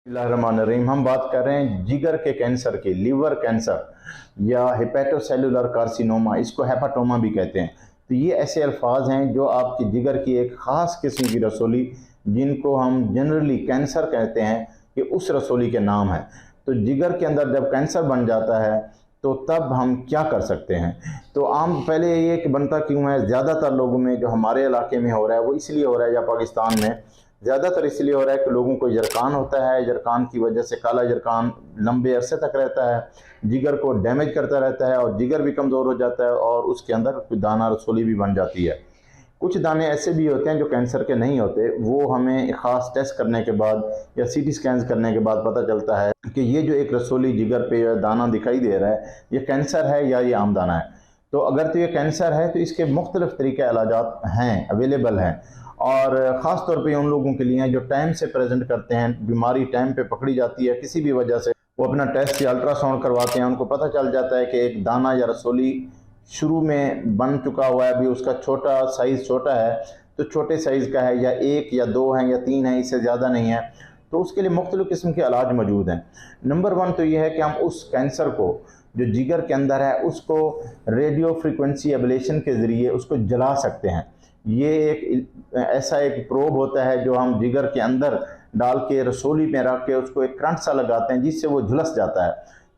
बिस्मिल्लाहिर्रहमानिर्रहीम। हम बात कर रहे हैं जिगर के कैंसर की, लीवर कैंसर या हेपेटोसेलुलर कार्सिनोमा, इसको हेपाटोमा भी कहते हैं। तो ये ऐसे अल्फाज हैं जो आपकी जिगर की एक ख़ास किस्म की रसोली, जिनको हम जनरली कैंसर कहते हैं, कि उस रसोली के नाम है। तो जिगर के अंदर जब कैंसर बन जाता है तो तब हम क्या कर सकते हैं। तो आम पहले ये कि बनता क्यों है, ज़्यादातर लोगों में जो हमारे इलाके में हो रहा है वो इसलिए हो रहा है, या पाकिस्तान में ज़्यादातर इसलिए हो रहा है कि लोगों को जरकान होता है। जरकान की वजह से काला जरकान लंबे अरसे तक रहता है, जिगर को डैमेज करता रहता है और जिगर भी कमज़ोर हो जाता है और उसके अंदर कुछ दाना रसोली भी बन जाती है। कुछ दाने ऐसे भी होते हैं जो कैंसर के नहीं होते, वो हमें ख़ास टेस्ट करने के बाद या सीटी स्कैन करने के बाद पता चलता है कि ये जो एक रसोली जिगर पे या दाना दिखाई दे रहा है, ये कैंसर है या ये आम दाना है। तो अगर तो ये कैंसर है तो इसके मुख्तलिफ तरीके इलाजात हैं, अवेलेबल हैं, और ख़ास तौर पे उन लोगों के लिए जो टाइम से प्रेजेंट करते हैं, बीमारी टाइम पे पकड़ी जाती है किसी भी वजह से, वो अपना टेस्ट या अल्ट्रासाउंड करवाते हैं, उनको पता चल जाता है कि एक दाना या रसोली शुरू में बन चुका हुआ है, अभी उसका छोटा साइज़ छोटा है, तो छोटे साइज़ का है, या एक या दो है या तीन है, इससे ज़्यादा नहीं है, तो उसके लिए मुख्तलिफ़ किस्म के इलाज मौजूद हैं। नंबर वन तो यह है कि हम उस कैंसर को जो जिगर के अंदर है उसको रेडियो फ्रीक्वेंसी एब्लेशन के ज़रिए उसको जला सकते हैं। ये एक ऐसा एक प्रोब होता है जो हम जिगर के अंदर डाल के रसोली में रख के उसको एक करंट सा लगाते हैं जिससे वो झुलस जाता है,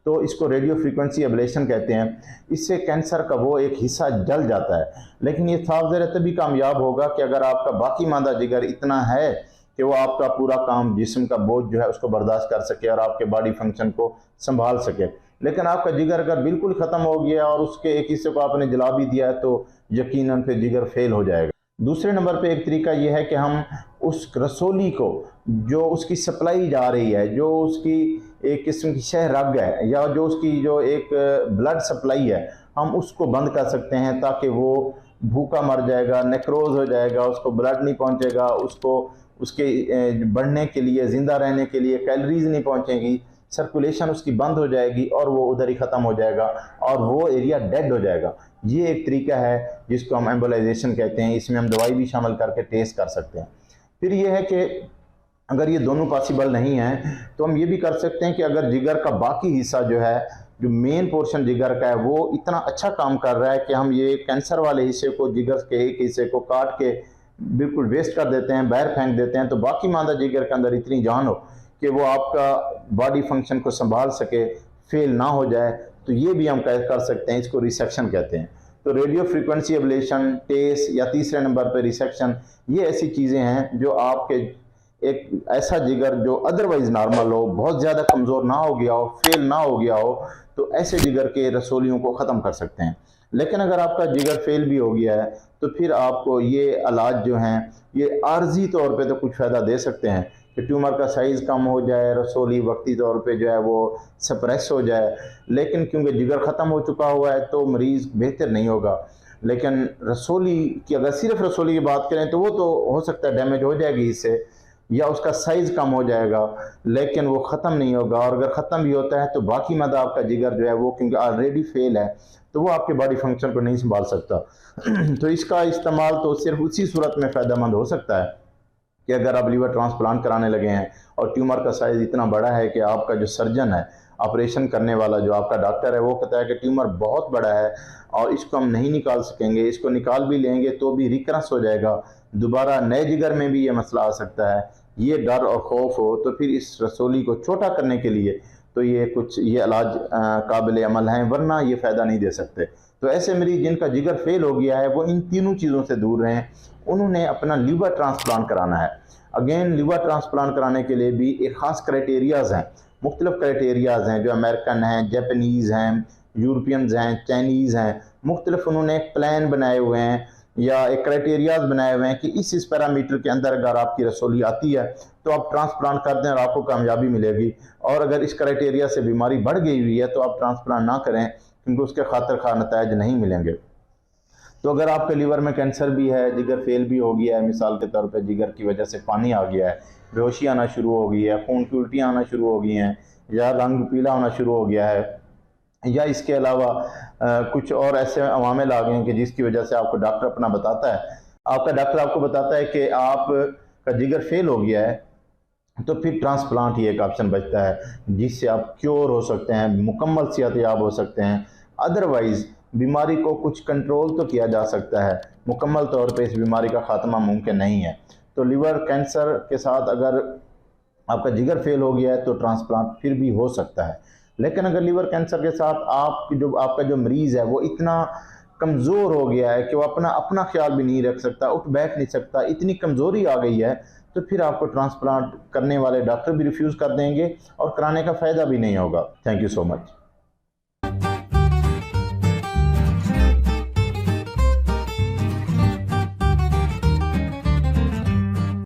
तो इसको रेडियो फ्रीक्वेंसी एब्लेशन कहते हैं। इससे कैंसर का वो एक हिस्सा जल जाता है। लेकिन ये साफ ज़रा तभी कामयाब होगा कि अगर आपका बाकी मादा जिगर इतना है कि वो आपका पूरा काम, जिस्म का बोझ जो है उसको बर्दाश्त कर सके और आपके बॉडी फंक्शन को संभाल सके। लेकिन आपका जिगर अगर बिल्कुल ख़त्म हो गया और उसके एक हिस्से को आपने जला भी दिया है तो यकीनन फिर जिगर फेल हो जाएगा। दूसरे नंबर पे एक तरीका यह है कि हम उस रसोली को जो उसकी सप्लाई जा रही है, जो उसकी एक किस्म की शह रग है, या जो उसकी जो एक ब्लड सप्लाई है, हम उसको बंद कर सकते हैं ताकि वो भूखा मर जाएगा, नेक्रोज हो जाएगा, उसको ब्लड नहीं पहुंचेगा, उसको उसके बढ़ने के लिए, ज़िंदा रहने के लिए कैलोरीज नहीं पहुंचेगी, सर्कुलेशन उसकी बंद हो जाएगी और वो उधर ही ख़त्म हो जाएगा और वो एरिया डेड हो जाएगा। ये एक तरीका है जिसको हम एम्बोलाइजेशन कहते हैं। इसमें हम दवाई भी शामिल करके टेस्ट कर सकते हैं। फिर ये है कि अगर ये दोनों पॉसिबल नहीं है तो हम ये भी कर सकते हैं कि अगर जिगर का बाकी हिस्सा जो है, जो मेन पोर्शन जिगर का है, वो इतना अच्छा काम कर रहा है कि हम ये कैंसर वाले हिस्से को, जिगर के एक हिस्से को काट के बिल्कुल वेस्ट कर देते हैं, बाहर फेंक देते हैं, तो बाकी मादा जिगर के अंदर इतनी जान हो कि वो आपका बॉडी फंक्शन को संभाल सके, फेल ना हो जाए, तो ये भी हम कर सकते हैं। इसको रिसेक्शन कहते हैं। तो रेडियो फ्रीक्वेंसी एब्लेशन, टेस्ट, या तीसरे नंबर पर रिसेक्शन, ये ऐसी चीज़ें हैं जो आपके एक ऐसा जिगर जो अदरवाइज नॉर्मल हो, बहुत ज़्यादा कमज़ोर ना हो गया हो, फेल ना हो गया हो, तो ऐसे जिगर के रसोलियों को ख़त्म कर सकते हैं। लेकिन अगर आपका जिगर फेल भी हो गया है तो फिर आपको ये इलाज जो हैं ये आर्जी तौर पे तो कुछ फ़ायदा दे सकते हैं कि ट्यूमर का साइज़ कम हो जाए, रसोली वक्ती तौर पे जो है वो सप्रेस हो जाए। लेकिन क्योंकि जिगर ख़त्म हो चुका हुआ है तो मरीज़ बेहतर नहीं होगा। लेकिन रसोली की अगर सिर्फ रसोली की बात करें तो वो तो हो सकता है डैमेज हो जाएगी इससे, या उसका साइज़ कम हो जाएगा, लेकिन वो ख़त्म नहीं होगा। और अगर ख़त्म भी होता है तो बाकी मदा आपका जिगर जो है वो, क्योंकि ऑलरेडी फेल है, तो वो आपके बॉडी फंक्शन को नहीं संभाल सकता। तो इसका इस्तेमाल तो सिर्फ उसी सूरत में फ़ायदेमंद हो सकता है कि अगर आप लीवर ट्रांसप्लांट कराने लगे हैं और ट्यूमर का साइज़ इतना बड़ा है कि आपका जो सर्जन है, ऑपरेशन करने वाला जो आपका डॉक्टर है, वो कहता है कि ट्यूमर बहुत बड़ा है और इसको हम नहीं निकाल सकेंगे, इसको निकाल भी लेंगे तो भी रिकरेंस हो जाएगा, दोबारा नए जिगर में भी ये मसला आ सकता है, ये डर और खौफ हो, तो फिर इस रसोली को छोटा करने के लिए तो ये कुछ ये इलाज काबिल अमल हैं, वरना ये फ़ायदा नहीं दे सकते। तो ऐसे मरीज जिनका जिगर फेल हो गया है वो इन तीनों चीज़ों से दूर रहें, उन्होंने अपना लीवर ट्रांसप्लांट कराना है। अगेन लीवर ट्रांसप्लांट कराने के लिए भी एक ख़ास क्राइटेरियाज़ हैं, मुख्तलिफ क्राइटेरियाज़ हैं, जो अमेरिकन हैं, जापानीज़ हैं, यूरोपियंस हैं, चाइनीज़ हैं, मुख्तलिफ उन्होंने एक प्लान बनाए हुए हैं या एक क्राइटेरियाज बनाए हुए हैं कि इस पैरामीटर के अंदर अगर आपकी रसोली आती है तो आप ट्रांसप्लांट कर दें और आपको कामयाबी मिलेगी, और अगर इस क्राइटेरिया से बीमारी बढ़ गई हुई है तो आप ट्रांसप्लांट ना करें क्योंकि उसके खातिर खा नतायज नहीं मिलेंगे। तो अगर आपके लीवर में कैंसर भी है, जिगर फेल भी हो गया है, मिसाल के तौर पर जिगर की वजह से पानी आ गया है, बेहोशी आना शुरू हो गई है, खून की उल्टियाँ आना शुरू हो गई हैं, या रंग पीला होना शुरू हो गया है, या इसके अलावा कुछ और ऐसे अवामिल आ गए हैं कि जिसकी वजह से आपको डॉक्टर अपना बताता है, आपका डॉक्टर आपको बताता है कि आपका जिगर फेल हो गया है, तो फिर ट्रांसप्लांट ही एक ऑप्शन बचता है, जिससे आप क्योर हो सकते हैं, मुकम्मल सेहतयाब हो सकते हैं। अदरवाइज़ बीमारी को कुछ कंट्रोल तो किया जा सकता है, मुकम्मल तौर पे इस बीमारी का ख़ात्मा मुमकिन नहीं है। तो लिवर कैंसर के साथ अगर आपका जिगर फेल हो गया है तो ट्रांसप्लांट फिर भी हो सकता है। लेकिन अगर लिवर कैंसर के साथ आपका जो मरीज़ है वो इतना कमज़ोर हो गया है कि वो अपना अपना ख्याल भी नहीं रख सकता, उठ बैठ नहीं सकता, इतनी कमज़ोरी आ गई है, तो फिर आपको ट्रांसप्लांट करने वाले डॉक्टर भी रिफ्यूज़ कर देंगे और कराने का फ़ायदा भी नहीं होगा। Thank you so much.